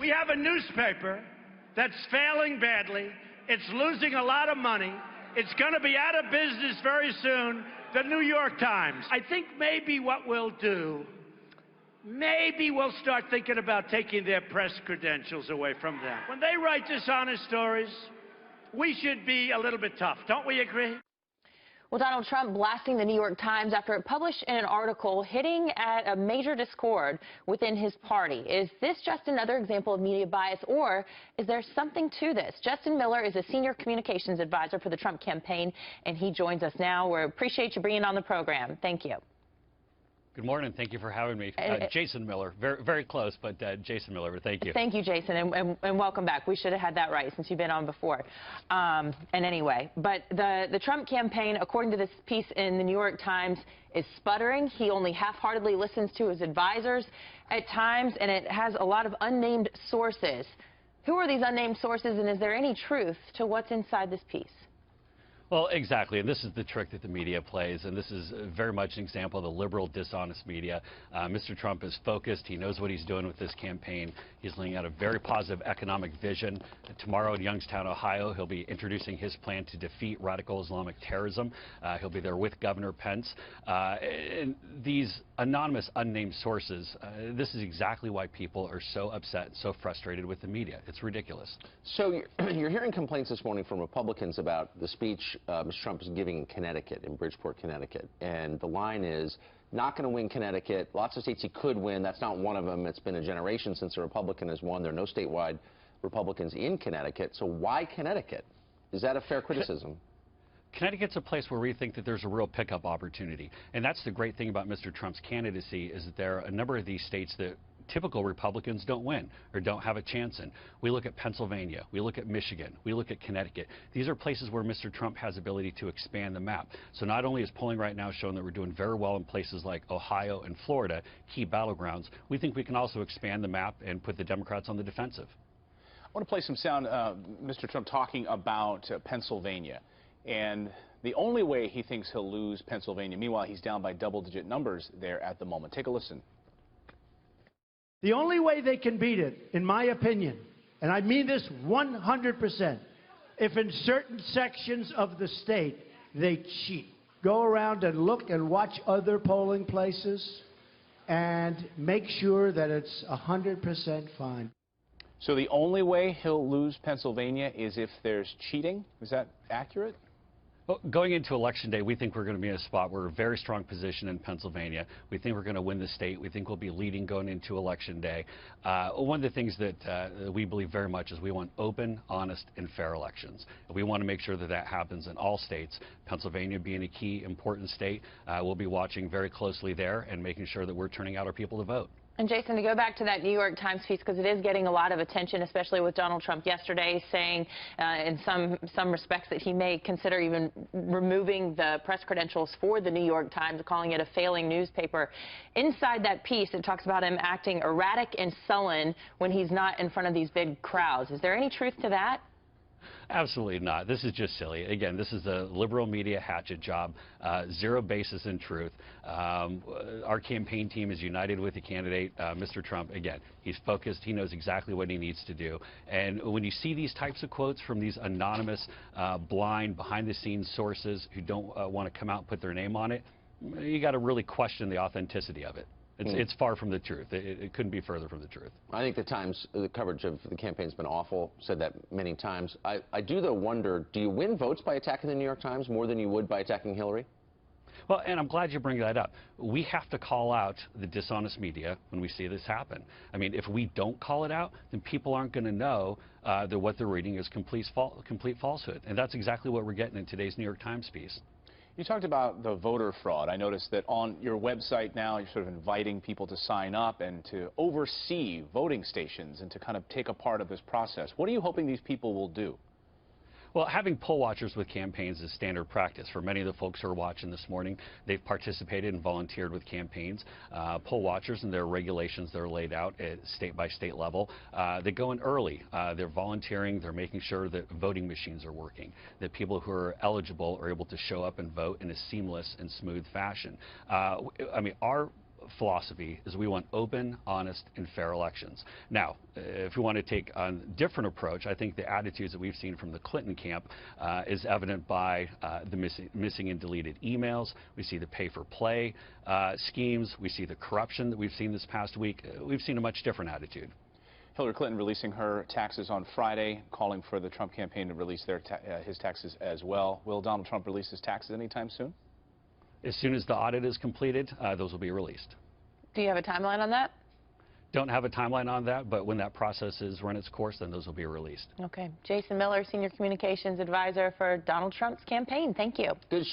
We have a newspaper that's failing badly. It's losing a lot of money. It's going to be out of business very soon, the New York Times. I think maybe what we'll do, maybe we'll start thinking about taking their press credentials away from them. When they write dishonest stories, we should be a little bit tough. Don't we agree? Well, Donald Trump blasting the New York Times after it published in an article hitting at a major discord within his party. Is this just another example of media bias, or is there something to this? Justin Miller is a senior communications advisor for the Trump campaign, and he joins us now. We appreciate you being on the program. Thank you. Good morning. Thank you for having me. Jason Miller. Very close, but Jason Miller, but thank you. Thank you, Jason, and welcome back. We should have had that right since you've been on before. And anyway, but the Trump campaign, according to this piece in the New York Times, is sputtering. He only half-heartedly listens to his advisors at times, and it has a lot of unnamed sources. Who are these unnamed sources, and is there any truth to what's inside this piece? Well, exactly, and this is the trick that the media plays, and this is very much an example of the liberal, dishonest media. Mr. Trump is focused. He knows what he's doing with this campaign. He's laying out a very positive economic vision. Tomorrow in Youngstown, Ohio, he'll be introducing his plan to defeat radical Islamic terrorism. He'll be there with Governor Pence. And these anonymous, unnamed sources, this is exactly why people are so upset and so frustrated with the media. It's ridiculous. So you're hearing complaints this morning from Republicans about the speech Mr. Trump is giving in Connecticut, in Bridgeport, Connecticut. And the line is, not going to win Connecticut. Lots of states he could win. That's not one of them. It's been a generation since a Republican has won. There are no statewide Republicans in Connecticut. So why Connecticut? Is that a fair criticism? Connecticut's a place where we think that there's a real pickup opportunity. And that's the great thing about Mr. Trump's candidacy, is that there are a number of these states that typical Republicans don't win or don't have a chance in. We look at Pennsylvania, we look at Michigan, we look at Connecticut. These are places where Mr. Trump has ability to expand the map. So not only is polling right now showing that we're doing very well in places like Ohio and Florida, key battlegrounds, we think we can also expand the map and put the Democrats on the defensive. I want to play some sound, Mr. Trump talking about Pennsylvania. And the only way he thinks he'll lose Pennsylvania, meanwhile he's down by double-digit numbers there at the moment. Take a listen. The only way they can beat it, in my opinion, and I mean this 100%, if in certain sections of the state they cheat. Go around and look and watch other polling places and make sure that it's 100% fine. So the only way he'll lose Pennsylvania is if there's cheating? Is that accurate? Well, going into Election Day, we think we're going to be in a spot where we're in a very strong position in Pennsylvania. We think we're going to win the state. We think we'll be leading going into Election Day. One of the things that we believe very much is we want open, honest, and fair elections. We want to make sure that that happens in all states. Pennsylvania being a key, important state, we'll be watching very closely there and making sure that we're turning out our people to vote. And Jason, to go back to that New York Times piece, because it is getting a lot of attention, especially with Donald Trump yesterday saying in some respects that he may consider even removing the press credentials for the New York Times, calling it a failing newspaper. Inside that piece, it talks about him acting erratic and sullen when he's not in front of these big crowds. Is there any truth to that? Absolutely not. This is just silly. Again, this is a liberal media hatchet job, zero basis in truth. Our campaign team is united with the candidate, Mr. Trump. Again, he's focused. He knows exactly what he needs to do. And when you see these types of quotes from these anonymous, blind, behind-the-scenes sources who don't want to come out and put their name on it, you got to really question the authenticity of it. It's far from the truth. It couldn't be further from the truth. I think the Times, the coverage of the campaign's been awful, said that many times. I do, though, wonder, do you win votes by attacking the New York Times more than you would by attacking Hillary? Well, and I'm glad you bring that up. We have to call out the dishonest media when we see this happen. I mean, if we don't call it out, then people aren't going to know that what they're reading is complete falsehood. And that's exactly what we're getting in today's New York Times piece. You talked about the voter fraud. I noticed that on your website now you're sort of inviting people to sign up and to oversee voting stations and to kind of take a part of this process. What are you hoping these people will do? Well, having poll watchers with campaigns is standard practice. For many of the folks who are watching this morning, they've participated and volunteered with campaigns. Poll watchers, and there are regulations that are laid out at state-by-state level. They go in early. They're volunteering. They're making sure that voting machines are working, that people who are eligible are able to show up and vote in a seamless and smooth fashion. I mean, our philosophy is we want open, honest, and fair elections. Now, if we want to take a different approach, I think the attitudes that we've seen from the Clinton camp is evident by the missing and deleted emails. We see the pay-for-play schemes. We see the corruption that we've seen this past week. We've seen a much different attitude. Hillary Clinton releasing her taxes on Friday, calling for the Trump campaign to release his taxes as well. Will Donald Trump release his taxes anytime soon? As soon as the audit is completed, those will be released. Do you have a timeline on that? Don't have a timeline on that, but when that process is run its course, then those will be released. Okay. Jason Miller, Senior Communications Advisor for Donald Trump's campaign. Thank you. Good,